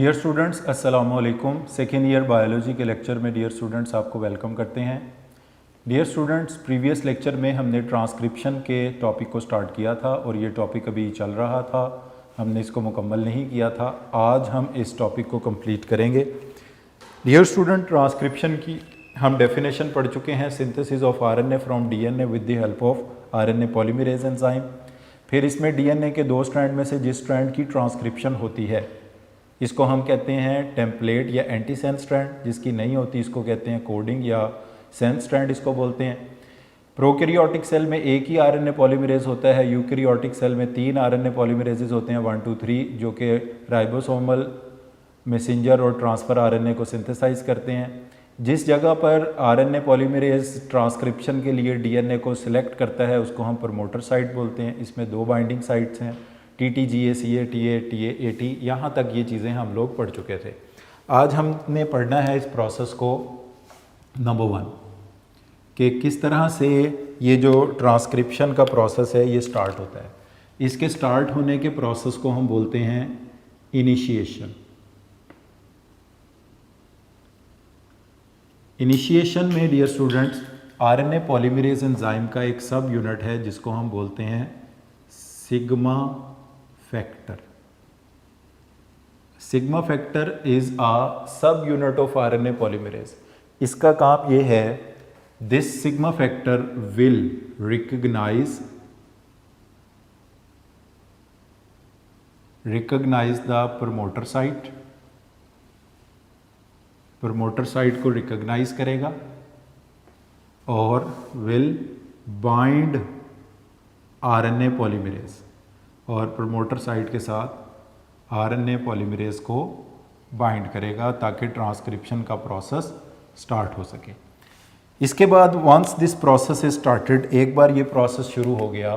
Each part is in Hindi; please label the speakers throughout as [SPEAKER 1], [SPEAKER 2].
[SPEAKER 1] डियर स्टूडेंट्स अस्सलाम वालेकुम। सेकेंड ईयर बायोलॉजी के लेक्चर में डियर स्टूडेंट्स आपको वेलकम करते हैं। डियर स्टूडेंट्स, प्रीवियस लेक्चर में हमने ट्रांसक्रिप्शन के टॉपिक को स्टार्ट किया था और ये टॉपिक अभी चल रहा था, हमने इसको मुकम्मल नहीं किया था। आज हम इस टॉपिक को कंप्लीट करेंगे। डियर स्टूडेंट, ट्रांसक्रिप्शन की हम डेफिनेशन पढ़ चुके हैं, synthesis of RNA from DNA with the help of RNA polymerase enzyme. फिर इसमें डीएनए के दो स्ट्रैंड में से जिस स्ट्रैंड की ट्रांसक्रिप्शन होती है इसको हम कहते हैं टेम्पलेट या एंटीसेंस स्ट्रैंड, जिसकी नहीं होती इसको कहते हैं कोडिंग या सेंस स्ट्रैंड इसको बोलते हैं। प्रोकैरियोटिक सेल में एक ही आरएनए पॉलीमरेज होता है, यूकैरियोटिक सेल में 3 आरएनए पॉलीमरेजेस होते हैं 1, 2, 3, जो कि राइबोसोमल मैसेंजर और ट्रांसफ़र आरएनए को सिंथेसाइज करते हैं। जिस जगह पर आरएनए पॉलीमरेज ट्रांसक्रिप्शन के लिए डीएनए को सिलेक्ट करता है उसको हम प्रमोटर साइट बोलते हैं। इसमें 2 बाइंडिंग साइट्स हैं, TTGA, CA, TA, TA, AT। यहाँ तक ये चीज़ें हम लोग पढ़ चुके थे। आज हमने पढ़ना है इस प्रोसेस को नंबर 1 कि किस तरह से ये जो ट्रांसक्रिप्शन का प्रोसेस है ये स्टार्ट होता है। इसके स्टार्ट होने के प्रोसेस को हम बोलते हैं इनिशिएशन। इनिशिएशन में dear students RNA polymerase enzyme का एक सब यूनिट है जिसको हम बोलते हैं sigma factor. Sigma factor is a subunit of RNA polymerase. इसका काम ये है, this sigma factor will recognise the promoter site. Promoter site को रिकॉग्नाइज करेगा और विल बाइंड आरएनए पॉलीमरेज, और प्रमोटर साइट के साथ आरएनए पॉलीमरेज को बाइंड करेगा ताकि ट्रांसक्रिप्शन का प्रोसेस स्टार्ट हो सके। इसके बाद once this process is started, एक बार ये प्रोसेस शुरू हो गया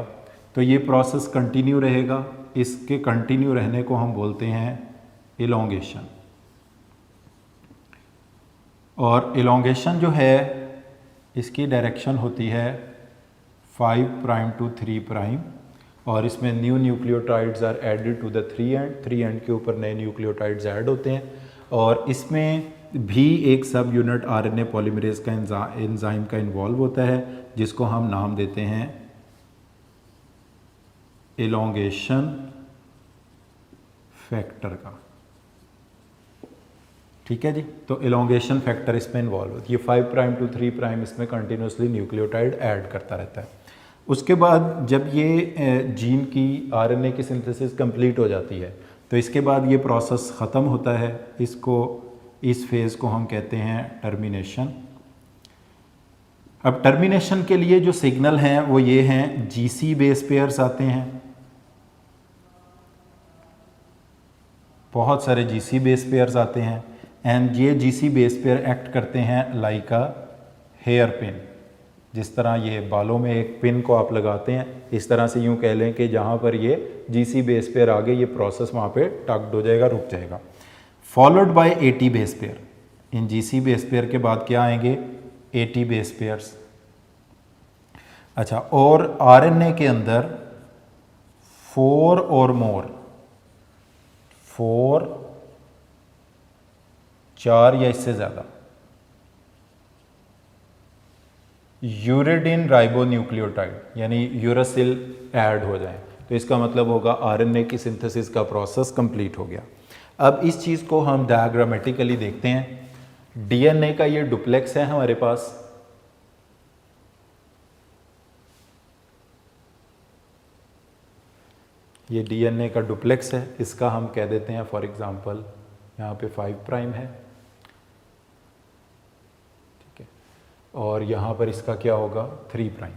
[SPEAKER 1] तो ये प्रोसेस कंटिन्यू रहेगा। इसके कंटिन्यू रहने को हम बोलते हैं इलोंगेशन। और इलोंगेशन जो है इसकी डायरेक्शन होती है 5 प्राइम टू 3 प्राइम, और इसमें new nucleotides are added to the 3 end के ऊपर नए न्यूक्लियोटाइड्स ऐड होते हैं। और इसमें भी एक सब यूनिट आरएनए पॉलीमरेज का एंजाइम का इन्वॉल्व होता है जिसको हम नाम देते हैं इलोंगेशन फैक्टर का। ठीक है जी, तो इलोंगेशन फैक्टर इसमें इन्वॉल्व होती है। 5 प्राइम टू 3 प्राइम इसमें कंटिन्यूसली न्यूक्लियोटाइड ऐड करता रहता है। उसके बाद जब ये जीन की आरएनए की सिंथेसिस कंप्लीट हो जाती है तो इसके बाद ये प्रोसेस ख़त्म होता है। इस फेज़ को हम कहते हैं टर्मिनेशन। अब टर्मिनेशन के लिए जो सिग्नल हैं वो ये हैं, जीसी बेस पेयर्स आते हैं, बहुत सारे जीसी बेस पेयर्स आते हैं, एंड ये जीसी बेस पेयर एक्ट करते हैं लाइक अ हेयर पिन। जिस तरह ये बालों में एक पिन को आप लगाते हैं, इस तरह से यूँ कह लें कि जहाँ पर ये जीसी बेस पेयर आ गए ये प्रोसेस वहाँ पे टक्ड हो जाएगा, रुक जाएगा। Followed by eighty base pair. In GC base pair के बाद क्या आएंगे? Eighty base pairs. अच्छा, और आरएनए के अंदर 4 और मोर, 4 या इससे ज़्यादा यूरेडिन राइबोन्यूक्लियोटाइड यानी यूरासिल ऐड हो जाएं तो इसका मतलब होगा आरएनए की सिंथेसिस का प्रोसेस कंप्लीट हो गया। अब इस चीज़ को हम डायग्रामेटिकली देखते हैं। डीएनए का ये डुप्लेक्स है हमारे पास, ये डीएनए का डुप्लेक्स है। इसका हम कह देते हैं फॉर एग्जांपल यहाँ पे 5 प्राइम है, ठीक है, और यहाँ पर इसका क्या होगा 3 प्राइम।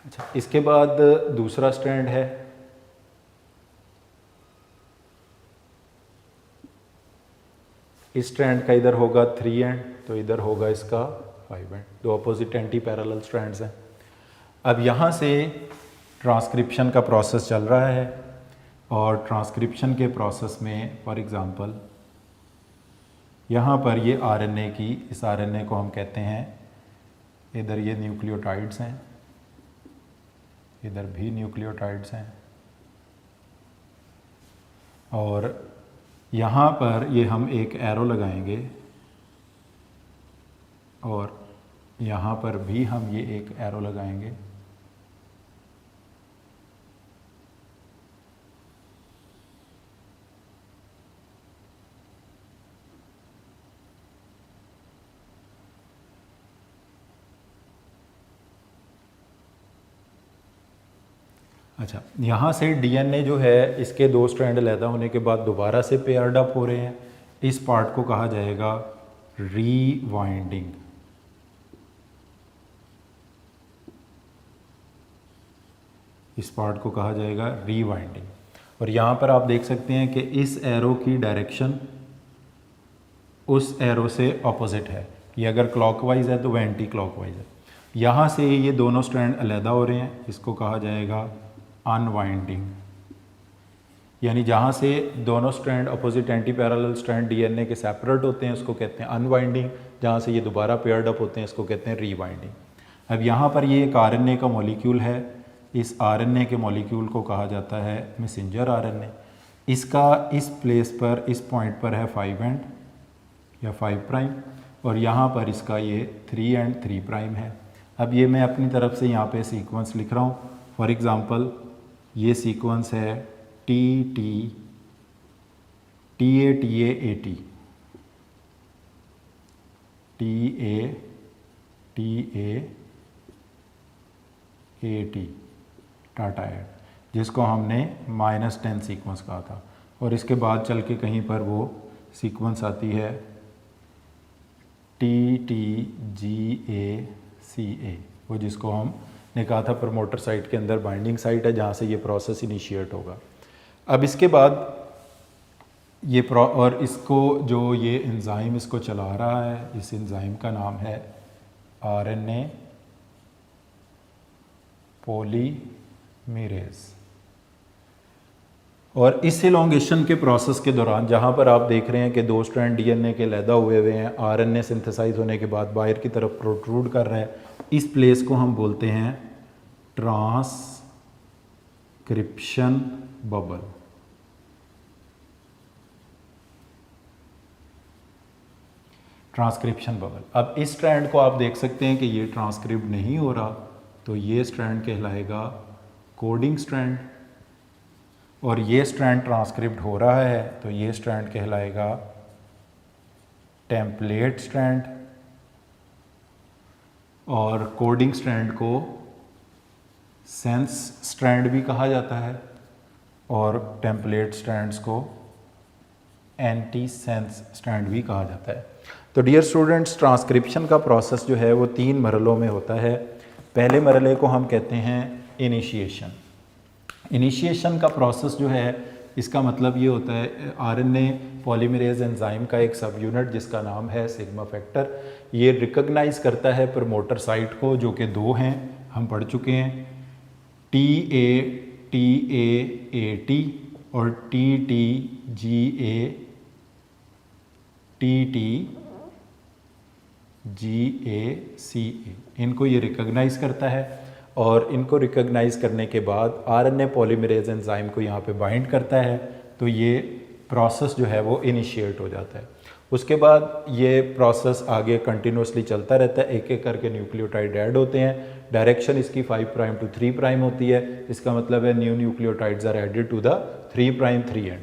[SPEAKER 1] अच्छा, इसके बाद दूसरा स्ट्रैंड है, इस स्ट्रैंड का इधर होगा 3 एंड, तो इधर होगा इसका 5 and, 2 opposite anti parallel strands हैं। अब यहाँ से ट्रांसक्रिप्शन का प्रोसेस चल रहा है, और ट्रांसक्रिप्शन के प्रोसेस में फॉर एग्जांपल यहाँ पर ये आरएनए की, इस आरएनए को हम कहते हैं, इधर ये न्यूक्लियोटाइड्स हैं, इधर भी न्यूक्लियोटाइड्स हैं, और यहाँ पर ये हम एक एरो लगाएंगे और यहाँ पर भी हम ये एक एरो लगाएंगे। अच्छा, यहाँ से डीएनए जो है इसके 2 स्ट्रैंड अलहदा होने के बाद दोबारा से पेयर्ड अप हो रहे हैं। इस पार्ट को कहा जाएगा रीवाइंडिंग। इस पार्ट को कहा जाएगा रीवाइंडिंग। और यहाँ पर आप देख सकते हैं कि इस एरो की डायरेक्शन उस एरो से ऑपोजिट है। ये अगर क्लॉकवाइज है तो वह एंटी क्लॉकवाइज है। यहाँ से ये दोनों स्ट्रैंड अलहदा हो रहे हैं, इसको कहा जाएगा अनवाइंडिंग। यानी जहाँ से दोनों strand opposite anti parallel strand DNA के सेपरेट होते हैं उसको कहते हैं अनवाइंडिंग। जहाँ से ये दोबारा पेयर्ड अप होते हैं इसको कहते हैं रीवाइंडिंग। अब यहाँ पर ये एक आरएनए का मॉलिक्यूल है। इस आरएनए के मॉलिक्यूल को कहा जाता है मैसेंजर आरएनए। इसका इस प्लेस पर, इस पॉइंट पर है 5 एंड या 5 प्राइम और यहाँ पर इसका ये 3 एंड 3 प्राइम है। अब ये मैं अपनी तरफ से यहाँ पे सीक्वेंस लिख रहा हूँ। फॉर एग्ज़ाम्पल ये सीक्वेंस है T T T A A T TATA एड, जिसको हमने -10 सीक्वेंस कहा था। और इसके बाद चल के कहीं पर वो सीक्वेंस आती है TTGACA, वो जिसको हमने कहा था प्रमोटर साइट के अंदर बाइंडिंग साइट है जहाँ से ये प्रोसेस इनिशिएट होगा। अब इसके बाद ये और इसको जो ये एंजाइम इसको चला रहा है, इस एंजाइम का नाम है RNA पॉलीमरेज। और इस इलोंगेशन के प्रोसेस के दौरान जहाँ पर आप देख रहे हैं कि 2 स्ट्रैंड डीएनए के लैदा हुए हैं, आरएनए सिंथेसाइज होने के बाद बाहर की तरफ प्रोट्रूड कर रहे हैं, इस प्लेस को हम बोलते हैं ट्रांसक्रिप्शन बबल। Transcription bubble. अब इस स्ट्रैंड को आप देख सकते हैं कि ये ट्रांसक्रिप्ट नहीं हो रहा, तो ये स्ट्रैंड कहलाएगा कोडिंग स्ट्रैंड। और ये स्ट्रैंड ट्रांसक्रिप्ट हो रहा है तो ये स्ट्रैंड कहलाएगा टेम्पलेट स्ट्रैंड। और कोडिंग स्ट्रैंड को सेंस स्ट्रैंड भी कहा जाता है और टेम्पलेट स्ट्रैंड्स को एंटी सेंस स्ट्रैंड भी कहा जाता है। तो डियर स्टूडेंट्स, ट्रांसक्रिप्शन का प्रोसेस जो है वो 3 मरहलों में होता है। पहले मरहले को हम कहते हैं इनिशिएशन। इनिशिएशन का प्रोसेस जो है इसका मतलब ये होता है आरएनए पॉलीमरेज एंजाइम का एक सब यूनिट जिसका नाम है सिग्मा फैक्टर, ये रिकॉग्नाइज करता है प्रमोटर साइट को, जो कि 2 हैं, हम पढ़ चुके हैं, TAT और TTGACA। इनको ये रिकॉग्नाइज करता है और इनको रिकॉग्नाइज करने के बाद आरएनए पॉलीमरेज एंजाइम को यहाँ पे बाइंड करता है, तो ये प्रोसेस जो है वो इनिशिएट हो जाता है। उसके बाद ये प्रोसेस आगे कंटिन्यूसली चलता रहता है, एक एक करके न्यूक्लियोटाइड ऐड होते हैं। डायरेक्शन इसकी 5 प्राइम टू 3 प्राइम होती है, इसका मतलब है new nucleotides are added to the 3 prime 3 end.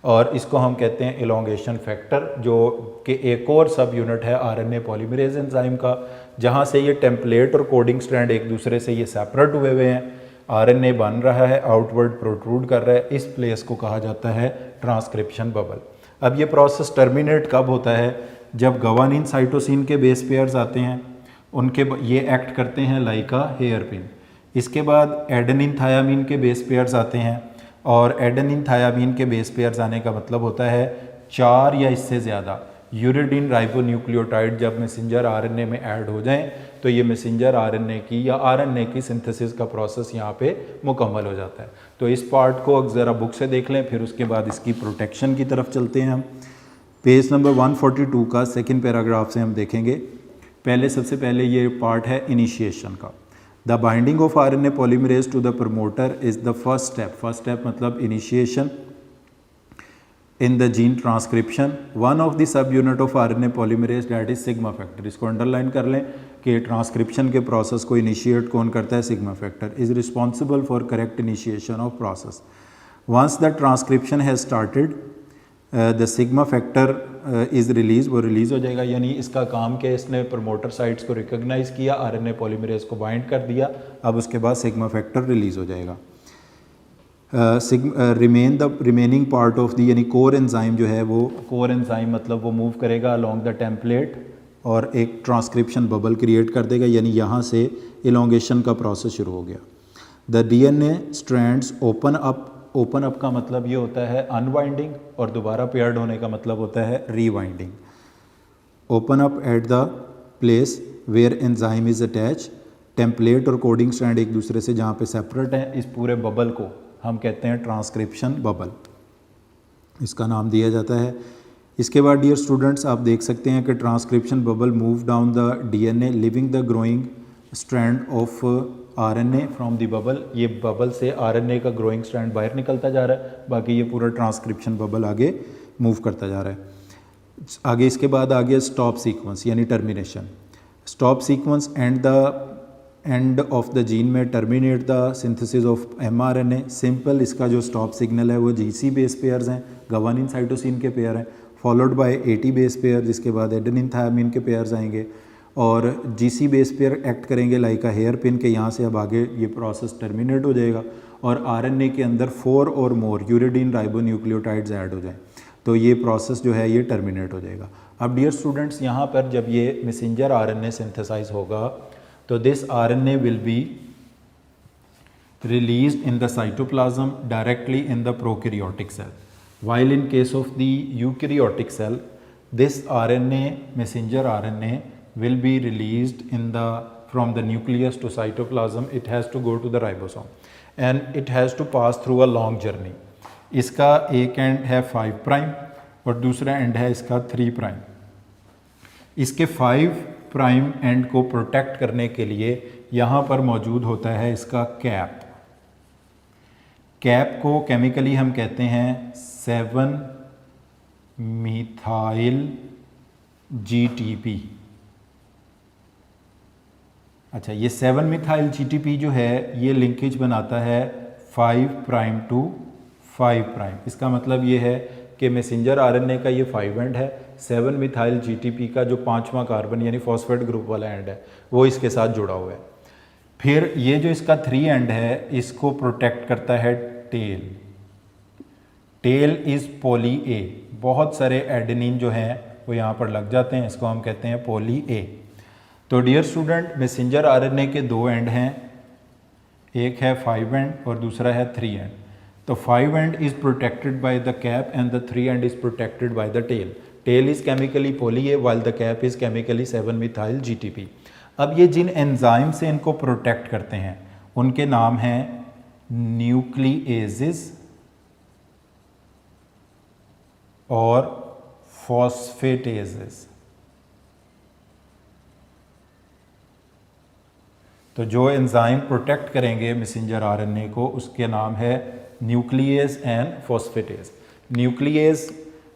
[SPEAKER 1] और इसको हम कहते हैं इलोंगेशन फैक्टर, जो कि एक और सब यूनिट है आरएनए पॉलीमरेज एंजाइम का, जहाँ से ये टेम्पलेट और कोडिंग स्ट्रैंड एक दूसरे से ये सेपरेट हुए हैं, आरएनए बन रहा है, आउटवर्ड प्रोट्रूड कर रहा है, इस प्लेस को कहा जाता है ट्रांसक्रिप्शन बबल। अब ये प्रोसेस टर्मिनेट कब होता है? जब गवानीन साइटोसिन के बेस पेयर्स आते हैं, उनके ये एक्ट करते हैं लाइक अ हेयर पिन। इसके बाद एडेनिन थायामीन के बेस पेयर्स आते हैं, और एडेनिन थायामीन के बेस पेयर्स आने का मतलब होता है 4 या इससे ज़्यादा यूरिडीन राइबोन्यूक्लियोटाइड जब मैसेंजर आरएनए में ऐड हो जाएं, तो ये मैसेंजर आरएनए की या आरएनए की सिंथेसिस का प्रोसेस यहाँ पे मुकम्मल हो जाता है। तो इस पार्ट को ज़रा बुक से देख लें, फिर उसके बाद इसकी प्रोटेक्शन की तरफ चलते हैं हम। पेज नंबर 142 का 2nd पैराग्राफ से हम देखेंगे। सबसे पहले ये पार्ट है इनिशिएशन का। The binding of RNA polymerase to the promoter is the first step. First step मतलब initiation. in the gene transcription, one of the subunit of RNA polymerase that is sigma factor. इसको अंडरलाइन कर लें कि ट्रांसक्रिप्शन के प्रोसेस को इनिशिएट कौन करता है, sigma factor is responsible for correct initiation of process. Once the transcription has started the sigma factor is release, वो रिलीज़ हो जाएगा. यानी इसका काम के इसने प्रमोटर साइट्स को रिकॉग्नाइज किया, आरएनए पॉलीमरेज को बाइंड कर दिया, अब उसके बाद सिग्मा फैक्टर रिलीज़ हो जाएगा. रिमेनिंग पार्ट ऑफ दी यानी कोर एंजाइम जो है वो, कोर एंजाइम मतलब वो मूव करेगा अलोंग द टेम्पलेट और एक ट्रांसक्रिप्शन बबल क्रिएट कर देगा. यानी यहाँ से इलोंगेशन का प्रोसेस शुरू हो गया. The DNA strands open up. Open up का मतलब ये होता है अनवाइंडिंग और दोबारा पेयर्ड होने का मतलब होता है rewinding. Open up at the place where enzyme is attach. Template और कोडिंग स्ट्रैंड एक दूसरे से जहाँ पे सेपरेट हैं, इस पूरे बबल को हम कहते हैं ट्रांसक्रिप्शन बबल, इसका नाम दिया जाता है. इसके बाद डियर स्टूडेंट्स आप देख सकते हैं कि transcription bubble move down the DNA living the growing strand of RNA from the bubble. ये बबल से आरएनए का ग्रोइंग स्ट्रैंड बाहर निकलता जा रहा है, बाकी ये पूरा ट्रांसक्रिप्शन बबल आगे मूव करता जा रहा है. आगे इसके बाद आ गया स्टॉप सीक्वेंस यानी termination. Stop sequence end of the gene में terminate the synthesis of mRNA. Simple इसका जो स्टॉप सिग्नल है वो जीसी बेस पेयर्स हैं, गवानिन साइटोसिन के पेयर हैं, followed by eighty base pair, जिसके बाद एडेनिन थायमिन के पेयर्स आएंगे और जीसी बेस पेयर एक्ट करेंगे लाइक अ हेयर पिन के. यहाँ से अब आगे ये प्रोसेस टर्मिनेट हो जाएगा और आरएनए के अंदर 4 और मोर यूरिडीन राइबोन्यूक्लियोटाइड्स ऐड हो जाएं तो ये प्रोसेस जो है ये टर्मिनेट हो जाएगा. अब डियर स्टूडेंट्स यहाँ पर जब ये मैसेंजर आरएनए सिंथेसाइज होगा तो this RNA will be released in the cytoplasm directly in the prokaryotic cell. While in case of the eukaryotic cell, this RNA, messenger RNA, will be released from the nucleus to cytoplasm. It has to go to the ribosome and it has to pass through a long journey. इसका एक एंड है 5 प्राइम और दूसरा एंड है इसका 3 प्राइम. इसके 5 प्राइम एंड को प्रोटेक्ट करने के लिए यहाँ पर मौजूद होता है इसका कैप. कैप को केमिकली हम कहते हैं 7 मिथाइल GTP. अच्छा, ये 7 मिथाइल GTP जो है ये लिंकेज बनाता है 5 प्राइम टू 5 प्राइम. इसका मतलब ये है कि मैसेंजर आरएनए का ये 5 एंड है, 7 मिथाइल GTP का जो 5वां कार्बन यानी फॉस्फेट ग्रुप वाला एंड है वो इसके साथ जुड़ा हुआ है. फिर ये जो इसका 3 एंड है इसको प्रोटेक्ट करता है tail. Tail is poly A. बहुत सारे एडेनिन जो हैं वो यहाँ पर लग जाते हैं, इसको हम कहते हैं पॉली ए. तो डियर स्टूडेंट मैसेंजर आरएनए के 2 एंड हैं, एक है 5 एंड और दूसरा है 3 एंड. तो 5 end is protected by the cap and the 3 end is protected by the tail. Tail is chemically poly A while the cap is chemically 7 methyl GTP. अब ये जिन एंजाइम से इनको प्रोटेक्ट करते हैं उनके नाम हैं न्यूक्लिएजेस और फॉस्फेटेजेस. तो जो एंजाइम प्रोटेक्ट करेंगे मैसेंजर आरएनए को उसके नाम है न्यूक्लियस एंड फॉस्फेटेज. न्यूक्लियस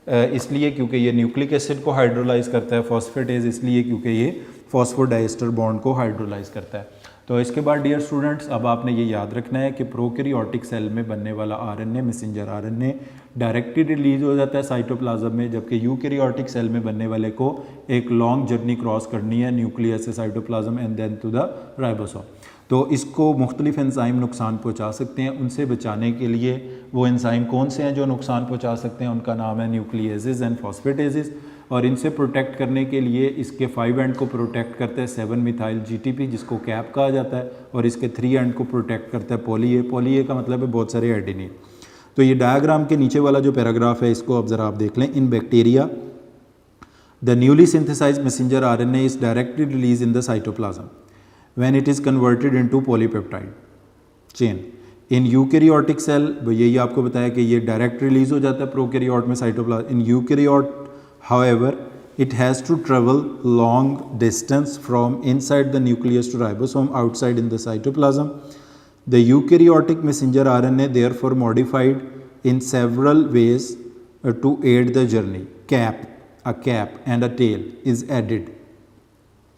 [SPEAKER 1] इसलिए क्योंकि ये न्यूक्लिक एसिड को हाइड्रोलाइज करता है, फॉस्फेटेज इसलिए क्योंकि ये फॉस्फोडाइस्टर बॉन्ड को हाइड्रोलाइज करता है. तो इसके बाद डियर स्टूडेंट्स अब आपने ये याद रखना है कि प्रोकैरियोटिक सेल में बनने वाला RNA messenger RNA directly release हो जाता है साइटोप्लाज्म में, जबकि यूकैरियोटिक सेल में बनने वाले को एक लॉन्ग जर्नी क्रॉस करनी है न्यूक्लियस से cytoplasm and then to the ribosome. तो इसको मुख्तलिफ एंजाइम नुकसान पहुंचा सकते हैं. उनसे बचाने के लिए वो एंजाइम कौन से हैं जो नुकसान पहुंचा सकते हैं, उनका नाम है न्यूक्लिएजेस एंड फॉस्फेटेजेस. और इनसे प्रोटेक्ट करने के लिए इसके 5 एंड को प्रोटेक्ट करता है 7 मिथाइल GTP जिसको कैप कहा जाता है, और इसके 3 एंड को प्रोटेक्ट करता है पॉली ए. पॉली ए का मतलब है बहुत सारे एडेनिन. तो ये डायग्राम के नीचे वाला जो पैराग्राफ है इसको अब ज़रा आप देख लें. In bacteria the newly synthesised messenger RNA is directly release in the cytoplasm when it is converted into polypeptide chain. In eukaryotic cell यही आपको बताया कि ये डायरेक्ट रिलीज हो जाता है प्रोकैरियोट में cytoplasm. In eukaryote however it has to travel long distance from inside the nucleus to ribosome outside in the cytoplasm. The eukaryotic messenger RNA therefore modified in several ways to aid the journey. A cap and a tail is added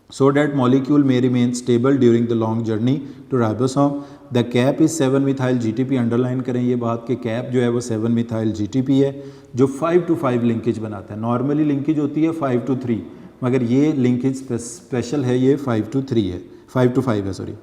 [SPEAKER 1] so that molecule may remain stable during the long journey to ribosome. The cap is 7-methyl GTP. Underline करें ये बात कि कैप जो है वो 7-methyl GTP है जो 5 to 5 लिंकेज बनाता है. नॉर्मली लिंकेज होती है 5 to 3, मगर ये लिंकेज स्पेशल है, ये 5 to 3 है, 5 to 5 है sorry,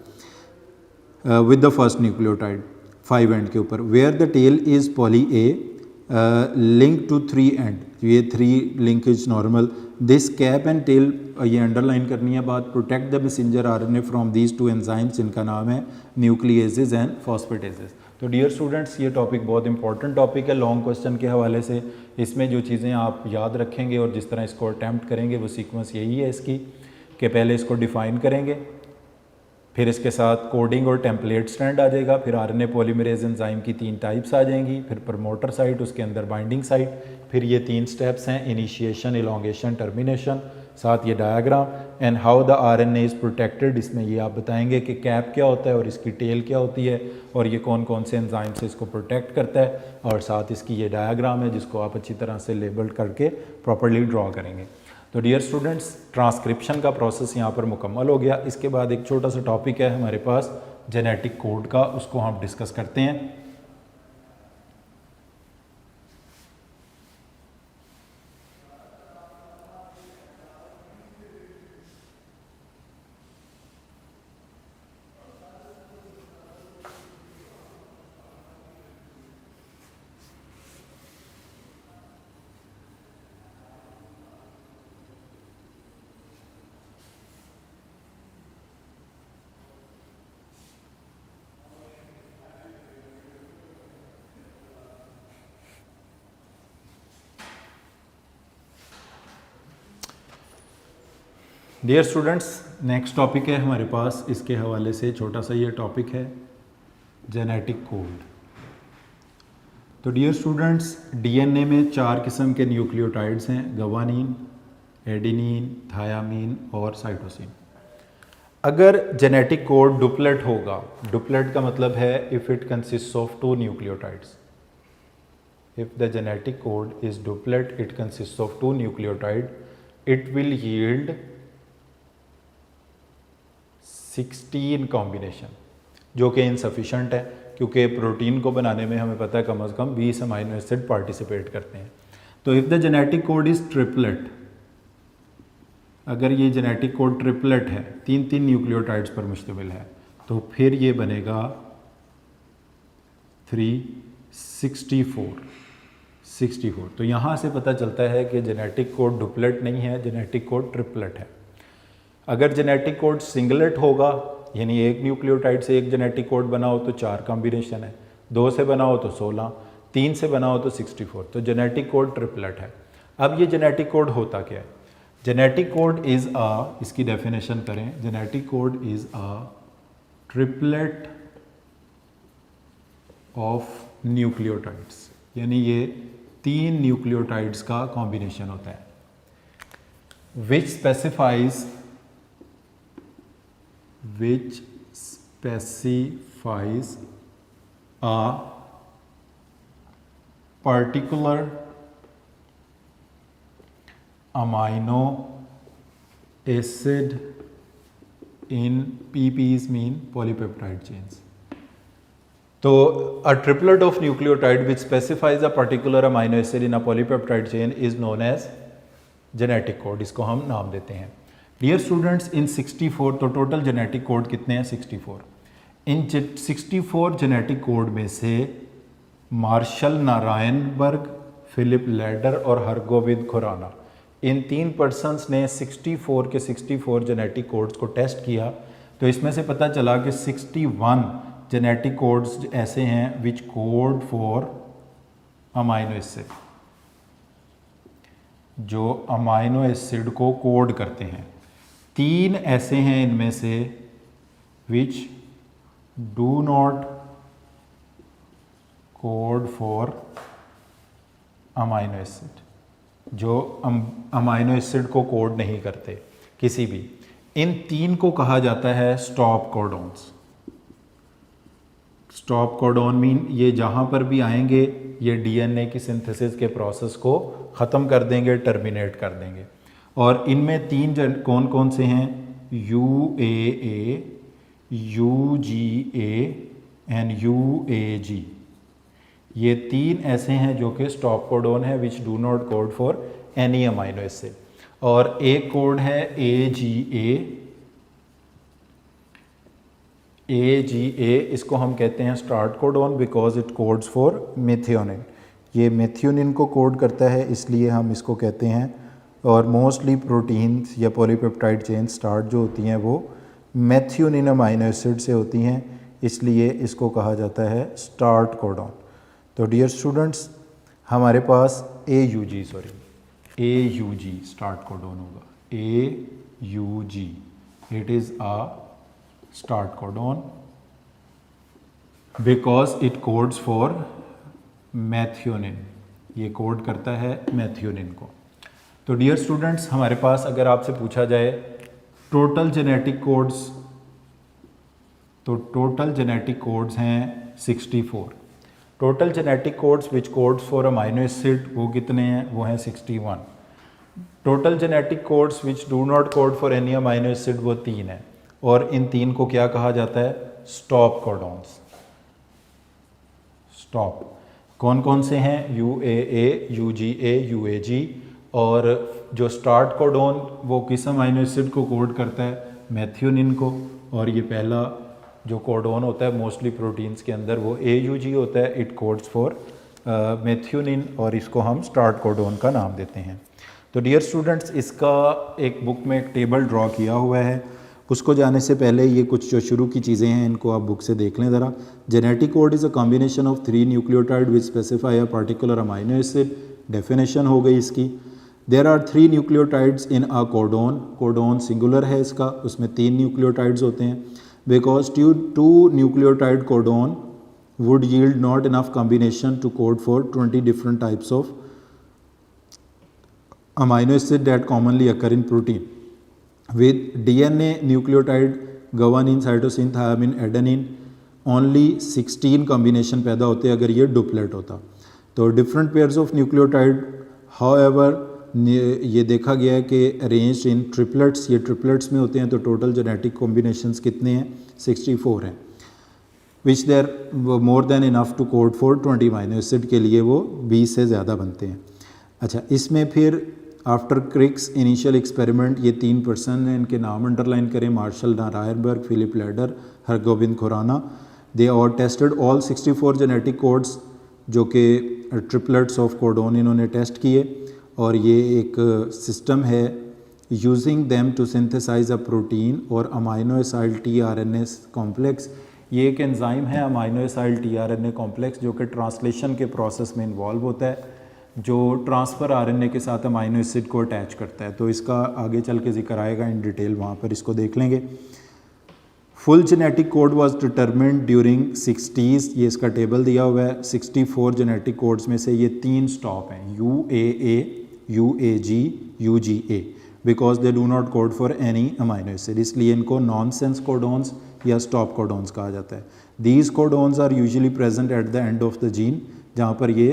[SPEAKER 1] with the first nucleotide 5 end के ऊपर. Where the tail is poly A link to 3 end, ये 3 linkage normal. This cap and tail, ये अंडरलाइन करनी है बात, protect the messenger RNA from these 2 enzymes जिनका नाम है न्यूक्लिएजेज एंड फॉस्फेटेजेस. तो डियर स्टूडेंट्स, ये टॉपिक बहुत इंपॉर्टेंट टॉपिक है लॉन्ग क्वेश्चन के हवाले से. इसमें जो चीज़ें आप याद रखेंगे और जिस तरह इसको अटैम्प्ट करेंगे वो सीक्वेंस यही है इसकी कि पहले इसको डिफ़ाइन करेंगे, फिर इसके साथ कोडिंग और टेम्पलेट स्टैंड आ जाएगा, फिर आरएनए पॉलीमरेज एंजाइम की 3 टाइप्स आ जाएंगी, फिर प्रमोटर साइट, उसके अंदर बाइंडिंग साइट, फिर ये 3 स्टेप्स हैं, इनिशिएशन, इलोंगेशन, टर्मिनेशन, साथ ये diagram and how the RNA is protected. इसमें ये आप बताएंगे कि कैप क्या होता है और इसकी टेल क्या होती है और ये कौन कौन से एंजाइम से इसको प्रोटेक्ट करता है, और साथ इसकी ये डायग्राम है जिसको आप अच्छी तरह से लेबल करके प्रॉपर्ली ड्रॉ करेंगे. तो डियर स्टूडेंट्स, ट्रांसक्रिप्शन का प्रोसेस यहाँ पर मुकम्मल हो गया. इसके बाद एक छोटा सा टॉपिक है हमारे पास जेनेटिक कोड का, उसको हम डिस्कस करते हैं. डियर स्टूडेंट्स, नेक्स्ट टॉपिक है हमारे पास, इसके हवाले से छोटा सा ये टॉपिक है जेनेटिक कोड. तो डियर स्टूडेंट्स, डीएनए में 4 किस्म के न्यूक्लियोटाइड्स हैं, गवानीन, एडिनिन, थायामीन और साइटोसिन. अगर जेनेटिक कोड डुप्लेट होगा, डुप्लेट का मतलब है if it consist of 2 nucleotides. If the genetic code is duplet, it consist of 2 nucleotide, it will yield 16 combination, जो कि इनसफिशेंट है क्योंकि प्रोटीन को बनाने में हमें पता है कम से कम 20 अमाइनो एसिड पार्टिसिपेट करते हैं. तो if the genetic code is triplet, अगर ये जेनेटिक कोड ट्रिपलेट है, 3 न्यूक्लियोटाइड्स पर मुश्तमिल है, तो फिर ये बनेगा 364. तो यहाँ से पता चलता है कि जेनेटिक कोड डुप्लेट नहीं है, जेनेटिक कोड ट्रिपलेट है. अगर जेनेटिक कोड सिंगलेट होगा, यानी एक न्यूक्लियोटाइड से एक जेनेटिक कोड बना हो तो 4 कॉम्बिनेशन है, 2 से बना हो तो 16, 3 से बना हो तो 64. तो जेनेटिक कोड ट्रिपलेट है. अब ये जेनेटिक कोड होता क्या है? जेनेटिक कोड इज़ अ, इसकी डेफिनेशन करें, genetic code is a triplet of nucleotides, यानी ये 3 न्यूक्लियोटाइड्स का कॉम्बिनेशन होता है. which specifies a particular amino acid in PPs mean polypeptide chains. So a triplet of nucleotide which specifies a particular amino acid in a polypeptide chain is known as genetic code. इसको हम नाम देते हैं. Dear students, in 64 तो टोटल जेनेटिक कोड कितने हैं? 64. इन 64 जेनेटिक कोड में से मार्शल नारायणबर्ग, फिलिप लैडर और हरगोविंद खुराना, इन 3 पर्सन्स ने 64 के 64 जेनेटिक कोड्स को टेस्ट किया. तो इसमें से पता चला कि 61 जेनेटिक कोड्स ऐसे हैं विच कोड फॉर अमाइनो एसिड, जो अमाइनो एसिड को कोड करते हैं. 3 ऐसे हैं इनमें से which do not code for amino acid, जो अमाइनो एसिड को कोड नहीं करते किसी भी. इन 3 को कहा जाता है stop codons. Stop codon mean ये जहाँ पर भी आएंगे ये डीएनए की सिंथेसिस के प्रोसेस को ख़त्म कर देंगे, टर्मिनेट कर देंगे। और इनमें तीन कौन कौन से हैं, UAA, UGA एंड UAG। ये तीन ऐसे हैं जो कि स्टॉप कोडॉन है which do not code for any amino acid. और एक कोड है AGA, इसको हम कहते हैं start codon because it codes for methionine. ये मेथियोनिन को कोड करता है, इसलिए हम इसको कहते हैं। और मोस्टली प्रोटीन्स या पॉलीपेप्टाइड चेन स्टार्ट जो होती हैं वो मेथियोनिन अमाइनो एसिड से होती हैं, इसलिए इसको कहा जाता है स्टार्ट कोडॉन। तो डियर स्टूडेंट्स, हमारे पास AUG स्टार्ट कोडॉन होगा, AUG, it is a start codon because it codes for methionine, ये कोड करता है मेथियोनिन को। तो डियर स्टूडेंट्स, हमारे पास अगर आपसे पूछा जाए टोटल जेनेटिक कोड्स, तो टोटल जेनेटिक कोड्स हैं 64। Total genetic codes which codes for amino acid वो कितने हैं, वो हैं 61। Total genetic codes which do not code for any amino acid वो 3 है। और इन 3 को क्या कहा जाता है, स्टॉप कोडॉन्स। स्टॉप कौन कौन से हैं, UAA, UGA, UAG। और जो स्टार्ट कोडॉन वो किस अमाइनो एसिड को कोड करता है, मेथियोनिन को। और ये पहला जो कोडॉन होता है मोस्टली प्रोटीन्स के अंदर वो AUG होता है, इट कोड्स फॉर मेथियोनिन, और इसको हम स्टार्ट कोडॉन का नाम देते हैं। तो डियर स्टूडेंट्स, इसका एक बुक में एक टेबल ड्रॉ किया हुआ है, उसको जाने से पहले ये कुछ जो शुरू की चीज़ें हैं इनको आप बुक से देख लें ज़रा। Genetic code is a combination of 3 nucleotide which specify a particular amino acid. Definition हो गई इसकी। There are 3 nucleotides in a codon, codon singular है इसका, उसमें 3 न्यूक्लियोटाइड्स होते हैं। Because 2 nucleotide codon would yield not enough combination to code for 20 different types of amino acid that commonly occur in protein. With DNA nucleotide guanine, cytosine, thymine, adenine, only 16 combination पैदा होते अगर ये डुप्लेट होता। तो different pairs of nucleotide, however, ये देखा गया है कि अरेंज्ड इन ट्रिपलेट्स, ये ट्रिपलेट्स में होते हैं। तो टोटल जेनेटिक कॉम्बिनेशंस कितने हैं, 64 हैं, which there more than enough to code for 20 amino acid के लिए वो 20 से ज़्यादा बनते हैं। अच्छा, इसमें फिर आफ्टर क्रिक्स इनिशियल एक्सपेरिमेंट, ये 3 पर्सन हैं, इनके नाम अंडरलाइन करें, Marshall Nirenberg, Philip Leder, Hargobind Khorana. They और टेस्टेड ऑल 64 जेनेटिक कोड्स जो कि ट्रिपलेट्स ऑफ कोडॉन इन्होंने टेस्ट किए। और ये एक सिस्टम है using them to synthesise a protein और अमाइनो एसिड tRNA कॉम्प्लेक्स। ये एक एंजाइम है अमाइनो एसिड tRNA कॉम्प्लेक्स जो कि ट्रांसलेशन के प्रोसेस में इन्वॉल्व होता है, जो ट्रांसफ़र RNA के साथ अमाइनो एसिड को अटैच करता है। तो इसका आगे चल के जिक्र आएगा इन डिटेल, वहाँ पर इसको देख लेंगे। Full genetic code was determined during 60s, ये इसका टेबल दिया हुआ है। 64 जेनेटिक कोड्स में से ये 3 स्टॉप हैं, UAA, UAG, UGA, because they do not code for any amino acid, इसलिए इनको नॉनसेंस कोडॉन्स या स्टॉप कोडॉन्स कहा जाता है। These codons are usually present at the end of the gene, जहाँ पर ये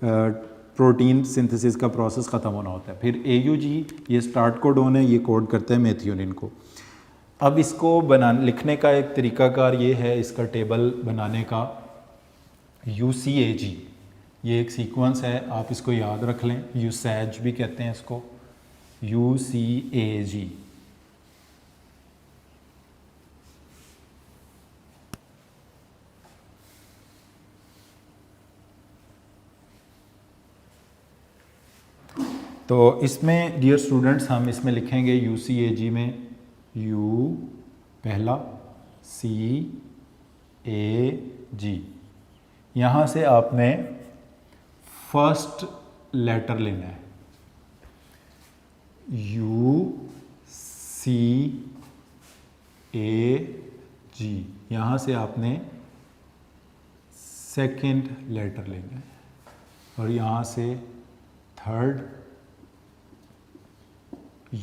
[SPEAKER 1] प्रोटीन सिंथेसिस का प्रोसेस ख़त्म होना होता है। फिर AUG, ये स्टार्ट कोडॉन है, ये कोड करता है मेथियोनिन को। अब इसको लिखने का एक तरीकाकार ये है, इसका टेबल बनाने का, UCAG, ये एक सीक्वेंस है, आप इसको याद रख लें। यूसैज भी कहते हैं इसको, UCAG। तो इसमें डियर स्टूडेंट्स हम इसमें लिखेंगे UCAG में U पहला, CAG। यहाँ से आपने फर्स्ट लेटर लेना है, UCAG। यहाँ से आपने सेकंड लेटर लेना है और यहाँ से थर्ड,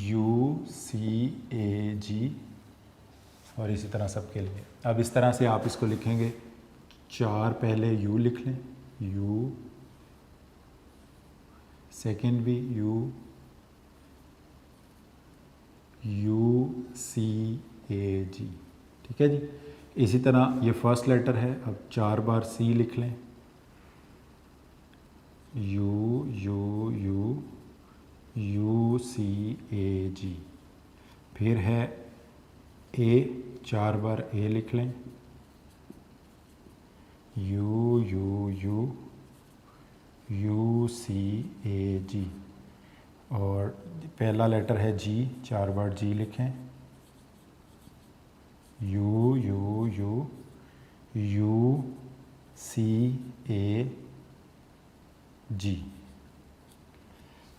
[SPEAKER 1] UCAG, और इसी तरह सबके लिए। अब इस तरह से आप इसको लिखेंगे 4 पहले U लिख लें, U, सेकेंड भी U, UCAG, ठीक है जी। इसी तरह ये फर्स्ट लेटर है, अब 4 बार C लिख लें, UCAG। फिर है A, 4 बार A लिख लें, UCAG। और पहला लेटर है G, 4 बार G लिखें, UCAG।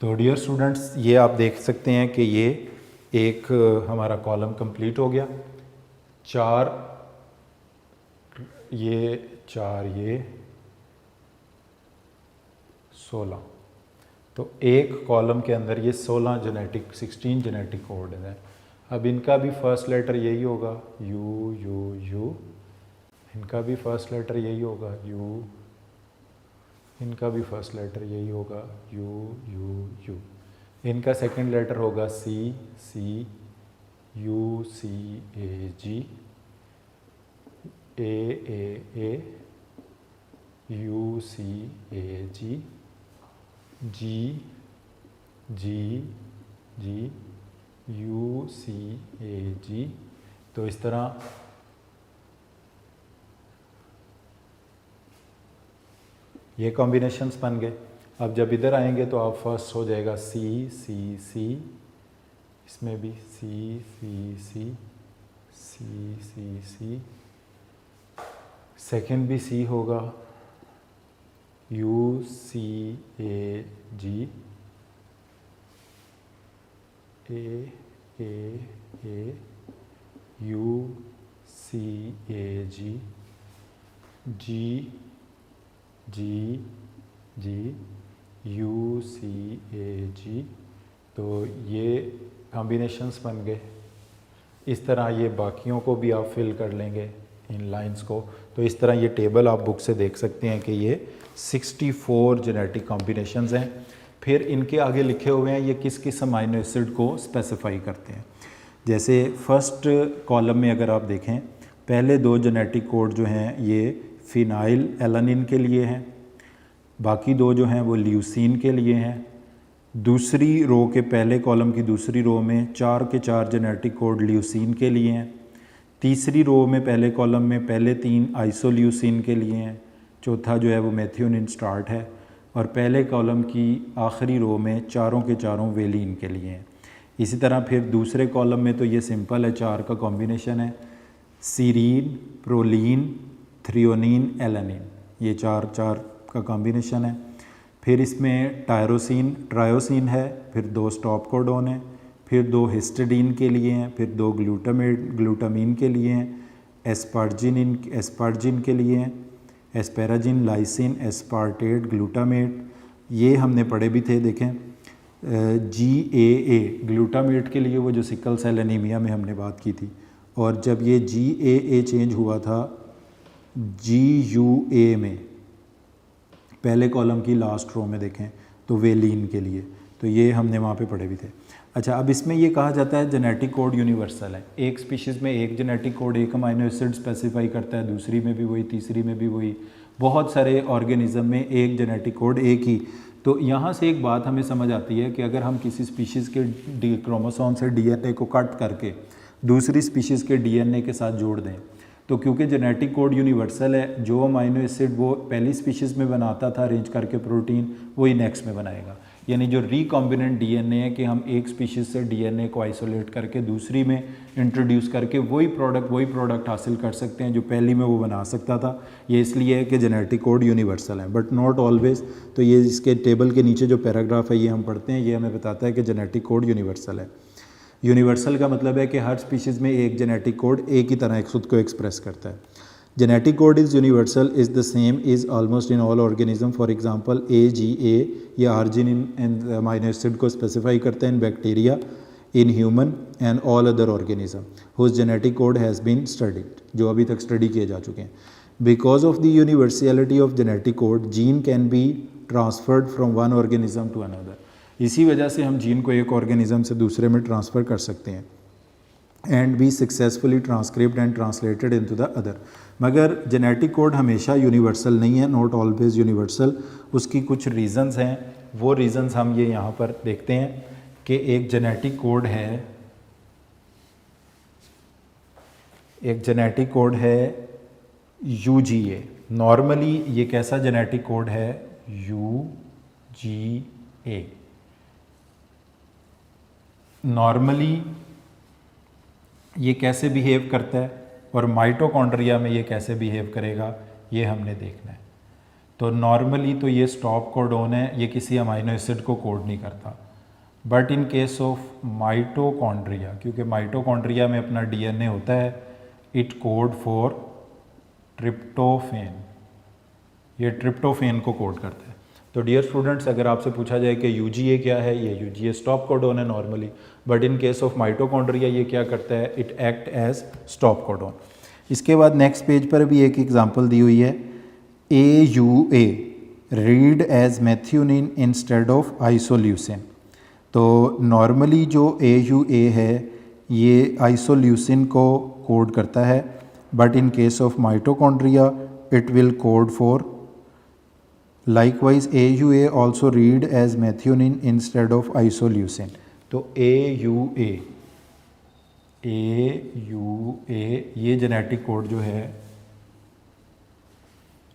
[SPEAKER 1] तो डियर स्टूडेंट्स, ये आप देख सकते हैं कि ये एक हमारा कॉलम कंप्लीट हो गया। 4 ये 16, तो एक कॉलम के अंदर ये 16 जेनेटिक कोड हैं। अब इनका भी फर्स्ट लेटर यही होगा, U, इनका भी फर्स्ट लेटर यही होगा, U, इनका भी फर्स्ट लेटर यही होगा, U। इनका सेकंड लेटर होगा C, UCAG, A, UCAG, G, UCAG। तो इस तरह ये कॉम्बिनेशंस बन गए। अब जब इधर आएंगे तो आप फर्स्ट हो जाएगा C, इसमें भी C, सेकेंड भी C होगा, UCAG, A, UCAG, G, UCAG। तो ये कॉम्बिनेशंस बन गए। इस तरह ये बाकियों को भी आप फिल कर लेंगे, इन लाइंस को। तो इस तरह ये टेबल आप बुक से देख सकते हैं कि ये 64 जेनेटिक कॉम्बिनेशंस हैं। फिर इनके आगे लिखे हुए हैं ये किस किस अमाइनो एसिड को स्पेसिफाई करते हैं। जैसे फर्स्ट कॉलम में अगर आप देखें, पहले 2 जेनेटिक कोड जो हैं ये फिनाइल एलानिन के लिए हैं, बाकी 2 जो हैं वो ल्यूसीन के लिए हैं। दूसरी रो के पहले कॉलम की दूसरी रो में 4 के 4 जेनेटिक कोड ल्यूसीन के लिए हैं। तीसरी रो में पहले कॉलम में पहले 3 आइसोल्यूसिन के लिए हैं, चौथा जो है वो मेथियोनिन स्टार्ट है, और पहले कॉलम की आखिरी रो में 4 के 4 वेलिन के लिए हैं। इसी तरह फिर दूसरे कॉलम में तो ये सिंपल है, 4 का कॉम्बिनेशन है, सीरीन, प्रोलीन, थ्रियोनिन, एलानिन, ये 4 का कॉम्बिनेशन है। फिर इसमें ट्रायोसिन है, फिर 2 स्टॉप कोडोन है, फिर 2 हिस्टिडीन के लिए हैं, फिर 2 ग्लूटामीन के लिए हैं, एस्पार्जिन के लिए हैं, एस्पेराजिन, लाइसिन, एस्पार्टेट, ग्लूटामेट, ये हमने पढ़े भी थे। देखें GAA ग्लूटामेट के लिए, वो जो सिकल सेल एनीमिया में हमने बात की थी, और जब ये GAA चेंज हुआ था GUA में, पहले कॉलम की लास्ट रो में देखें तो वेलिन के लिए, तो ये हमने वहाँ पे पढ़े भी थे। अच्छा, अब इसमें ये कहा जाता है जेनेटिक कोड यूनिवर्सल है। एक स्पीशीज़ में एक जेनेटिक कोड एक अमाइनो एसिड स्पेसिफाई करता है, दूसरी में भी वही, तीसरी में भी वही, बहुत सारे ऑर्गेनिज्म में एक जेनेटिक कोड एक ही। तो यहाँ से एक बात हमें समझ आती है कि अगर हम किसी स्पीशीज़ के क्रोमोसोम से DNA को कट करके दूसरी स्पीशीज़ के DNA के साथ जोड़ दें, तो क्योंकि जेनेटिक कोड यूनिवर्सल है, जो अमाइनो एसिड वो पहली स्पीशीज़ में बनाता था अरेंज करके प्रोटीन, वही नेक्स्ट में बनाएगा। यानी जो रिकॉम्बिनेंट DNA है कि हम एक स्पीशीज़ से DNA को आइसोलेट करके दूसरी में इंट्रोड्यूस करके वही प्रोडक्ट हासिल कर सकते हैं जो पहली में वो बना सकता था। ये इसलिए है कि जेनेटिक कोड यूनिवर्सल है, बट नॉट ऑलवेज। तो ये इसके टेबल के नीचे जो पैराग्राफ है ये हम पढ़ते हैं, ये हमें बताता है कि जेनेटिक कोड यूनिवर्सल है। यूनिवर्सल का मतलब है कि हर स्पीशीज़ में एक जेनेटिक कोड एक ही तरह खुद को एक्सप्रेस करता है। Genetic code is universal is the same is almost in all organism. For example AGA या आर्जिनिन एंड अमाइनो एसिड को स्पेसिफाई करते हैं in bacteria, in human and all other organism whose genetic code has been studied, जो अभी तक स्टडी किए जा चुके हैं। Because of the universality of genetic code gene can be transferred from one organism to another. इसी वजह से हम जीन को एक ऑर्गेनिज्म से दूसरे में ट्रांसफ़र कर सकते हैं and B successfully transcript and translated into the other. मगर जेनेटिक कोड हमेशा यूनिवर्सल नहीं है, नॉट ऑलवेज यूनिवर्सल। उसकी कुछ रीज़न्स हैं, वो रीज़न्स हम ये यहाँ पर देखते हैं कि एक जेनेटिक कोड है UGA। नॉर्मली ये कैसा जेनेटिक कोड है? UGA। नॉर्मली ये कैसे बिहेव करता है और माइटोकॉन्ड्रिया में ये कैसे बिहेव करेगा, ये हमने देखना है। तो नॉर्मली तो ये स्टॉप कोडोन है, ये किसी अमाइनो एसिड को कोड नहीं करता। But in case of mitochondria, क्योंकि माइटोकॉन्ड्रिया में अपना DNA होता है, इट कोड फॉर ट्रिप्टोफेन। ये ट्रिप्टोफेन को कोड करता है। तो डियर स्टूडेंट्स, अगर आपसे पूछा जाए कि UGA क्या है, ये UGA स्टॉप कोडोन है normally, but in case of mitochondria ये क्या करता है? It act as stop codon. इसके बाद नेक्स्ट पेज पर भी एक एग्जांपल दी हुई है, AUA read as methionine instead of isoleucine. तो नॉर्मली जो AUA है ये आइसोल्यूसिन को कोड करता है, but in case of mitochondria it will code for likewise AUA also read as methionine instead of isoleucine। तो AUA ये जेनेटिक कोड जो है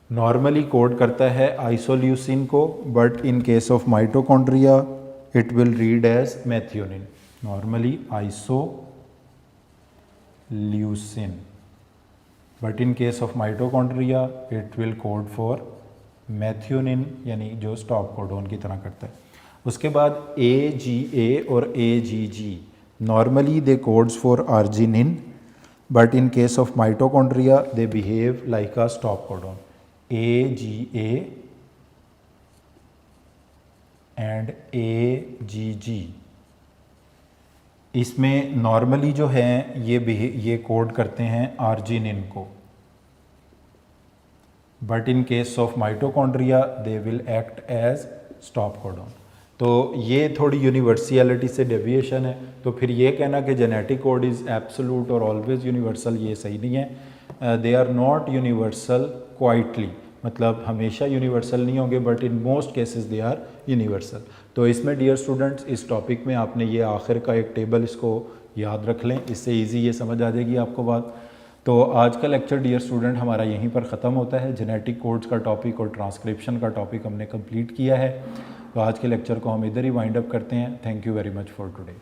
[SPEAKER 1] नॉर्मली कोड करता है आइसोल्यूसिन को, but in case of mitochondria it will read as methionine. Normally isoleucine, but in case of mitochondria it will code for methionine, यानी जो स्टॉप कोडोन की तरह करता है। उसके बाद AGA और AGG normally they codes for arginine, but in case of mitochondria they behave like a stop codon. AGA and AGG इसमें नॉर्मली जो है ये कोड करते हैं आर्जिनिन को, but in case of mitochondria they will act as stop codon. तो ये थोड़ी यूनिवर्सलिटी से डेविएशन है। तो फिर ये कहना कि जेनेटिक कोड इज़ एब्सोल्यूट और ऑलवेज यूनिवर्सल, ये सही नहीं है। They are not universal quietly, मतलब हमेशा यूनिवर्सल नहीं होंगे, but in most cases they are universal. तो इसमें डियर स्टूडेंट्स, इस टॉपिक में आपने ये आखिर का एक टेबल इसको याद रख लें, इससे ईजी ये समझ आ जाएगी आपको बात। तो आज का लेक्चर डियर स्टूडेंट हमारा यहीं पर ख़त्म होता है। जेनेटिक कोड्स का टॉपिक और ट्रांसक्रिप्शन का टॉपिक हमने कंप्लीट किया है। तो आज के लेक्चर को हम इधर ही वाइंड अप करते हैं। Thank you very much for today.